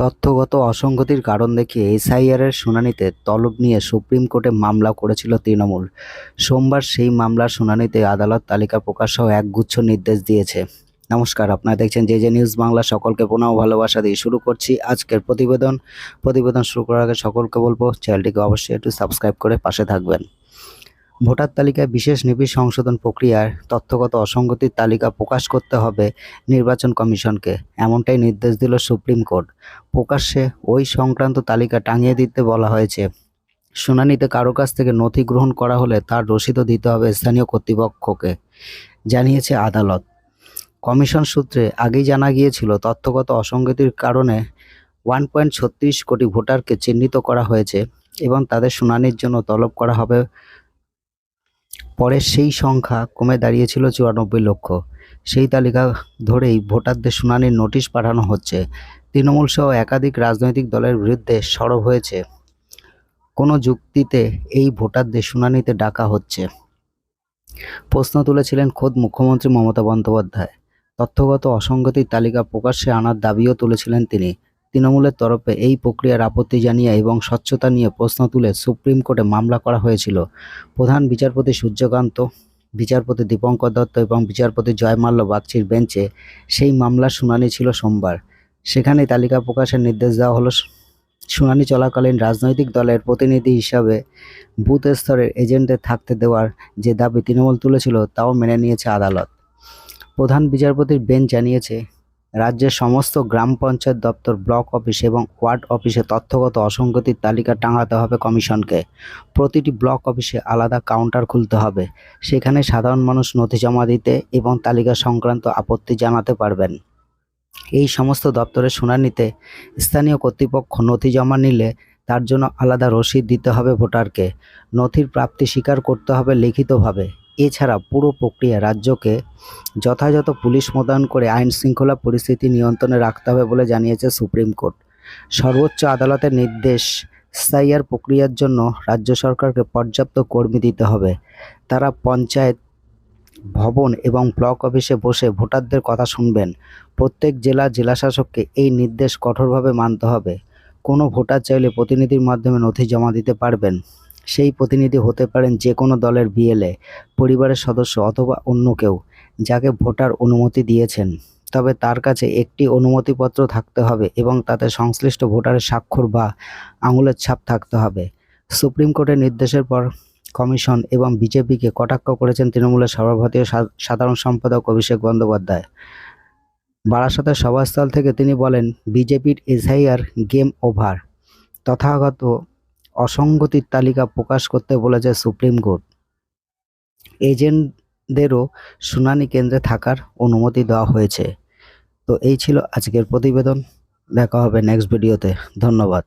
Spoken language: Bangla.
তথ্যগত অসঙ্গতির কারণ দেখিয়ে এসআইআরের শুনানিতে তলব নিয়ে সুপ্রিম কোর্টে মামলা করেছিল তৃণমূল। সোমবার সেই মামলার শুনানিতে আদালত তালিকা প্রকাশসহ একগুচ্ছ নির্দেশ দিয়েছে। নমস্কার, আপনারা দেখছেন জে নিউজ বাংলা। সকলকে পুনঃ ভালোবাসা দিয়ে শুরু করছি আজকের প্রতিবেদন শুরু করার আগে সকলকে বলবো চ্যানেলটিকে অবশ্যই একটু সাবস্ক্রাইব করে পাশে থাকবেন। ভোটার তালিকায় বিশেষ নিবিড় সংশোধন প্রক্রিয়ার তথ্যগত অসঙ্গতির তালিকা প্রকাশ করতে হবে নির্বাচন কমিশনকে, এমনটাই নির্দেশ দিল সুপ্রিম কোর্ট। প্রকাশ্যে ওই সংক্রান্ত তালিকা টাঙিয়ে দিতে বলা হয়েছে। শুনানিতে কারো কাছ থেকে নথি গ্রহণ করা হলে তার রসিদও দিতে হবে স্থানীয় কর্তৃপক্ষকে, জানিয়েছে আদালত। কমিশন সূত্রে আগেই জানা গিয়েছিল তথ্যগত অসঙ্গতির কারণে 1.36 কোটি ভোটারকে চিহ্নিত করা হয়েছে এবং তাদের শুনানির জন্য তলব করা হবে। পরে সেই সংখ্যা কমে দাঁড়িয়েছিল 94 লক্ষ। সেই তালিকা ধরেই ভোটারদের শুনানির নোটিশ পাঠানো হচ্ছে। তৃণমূল সহ একাধিক রাজনৈতিক দলের বিরুদ্ধে সরব হয়েছে কোনো যুক্তিতে এই ভোটারদের শুনানিতে ডাকা হচ্ছে। প্রশ্ন তুলেছিলেন খোদ মুখ্যমন্ত্রী মমতা বন্দ্যোপাধ্যায়। তথ্যগত অসঙ্গতির তালিকা প্রকাশ্যে আনার দাবিও তুলেছিলেন তিনি। তৃণমূলের তরফে এই প্রক্রিয়ার আপত্তি জানিয়ে এবং স্বচ্ছতা নিয়ে প্রশ্ন তুলে সুপ্রিম কোর্টে মামলা করা হয়েছিল। প্রধান বিচারপতি সূর্যকান্ত, বিচারপতি দীপঙ্কর দত্ত এবং বিচারপতি জয়মাল্য বাগচির বেঞ্চে সেই মামলার শুনানি ছিল সোমবার। সেখানেই তালিকা প্রকাশের নির্দেশ দেওয়া হলো। শুনানি চলাকালীন রাজনৈতিক দলের প্রতিনিধি হিসাবে বুথ স্তরের এজেন্টদের থাকতে দেওয়ার যে দাবি তৃণমূল তুলেছিল তাও মেনে নিয়েছে আদালত। প্রধান বিচারপতির বেঞ্চ জানিয়েছে, রাজ্যের সমস্ত গ্রাম পঞ্চায়েত দপ্তর, ব্লক অফিস এবং ওয়ার্ড অফিসে তথ্যগত অসঙ্গতির তালিকা টাঙাতে হবে কমিশনকে। প্রতিটি ব্লক অফিসে আলাদা কাউন্টার খুলতে হবে। সেখানে সাধারণ মানুষ নথি জমা দিতে এবং তালিকা সংক্রান্ত আপত্তি জানাতে পারবেন। এই সমস্ত দপ্তরের শুনানিতে স্থানীয় কর্তৃপক্ষ নথি জমা নিলে তার জন্য আলাদা রসিদ দিতে হবে ভোটারকে। নথির প্রাপ্তি স্বীকার করতে হবে লিখিতভাবে। এছাড়া পুরো প্রক্রিয়া রাজ্যকে যথাযথ পুলিশ মোতায়েন করে আইন শৃঙ্খলা পরিস্থিতি নিয়ন্ত্রণে রাখতে হবে বলে জানিয়েছে সুপ্রিম কোর্ট। সর্বোচ্চ আদালতের নির্দেশ, এসআইআর প্রক্রিয়ার জন্য রাজ্য সরকারকে পর্যাপ্ত কর্মী দিতে হবে। তারা পঞ্চায়েত ভবন এবং ব্লক অফিসে বসে ভোটারদের কথা শুনবেন। প্রত্যেক জেলাশাসককে এই নির্দেশ কঠোরভাবে মানতে হবে। কোনো ভোটার চাইলে প্রতিনিধির মাধ্যমে নথি জমা দিতে পারবেন। সেই প্রতিনিধি হতে পারেন যে কোনো দলের বিএলএ, পরিবারের সদস্য অথবা অন্য কেউ যাকে ভোটার অনুমতি দিয়েছেন। তবে তার কাছে একটি অনুমতিপত্র থাকতে হবে এবং তাতে সংশ্লিষ্ট ভোটারের স্বাক্ষর বা আঙুলের ছাপ থাকতে হবে। সুপ্রিম কোর্টের নির্দেশের পর কমিশন এবং বিজেপিকে কটাক্ষ করেছেন তৃণমূলের সর্বভারতীয় সাধারণ সম্পাদক অভিষেক বন্দ্যোপাধ্যায়। বারাসতের সভাস্থল থেকে তিনি বলেন, বিজেপির এসআইআর গেম ওভার। তথাগত অসঙ্গতির তালিকা প্রকাশ করতে বলেছে সুপ্রিম কোর্ট। এজেন্টদেরও শুনানি কেন্দ্রে থাকার অনুমতি দেওয়া হয়েছে। তো এই ছিল আজকের প্রতিবেদন। দেখা হবে নেক্সট ভিডিওতে। ধন্যবাদ।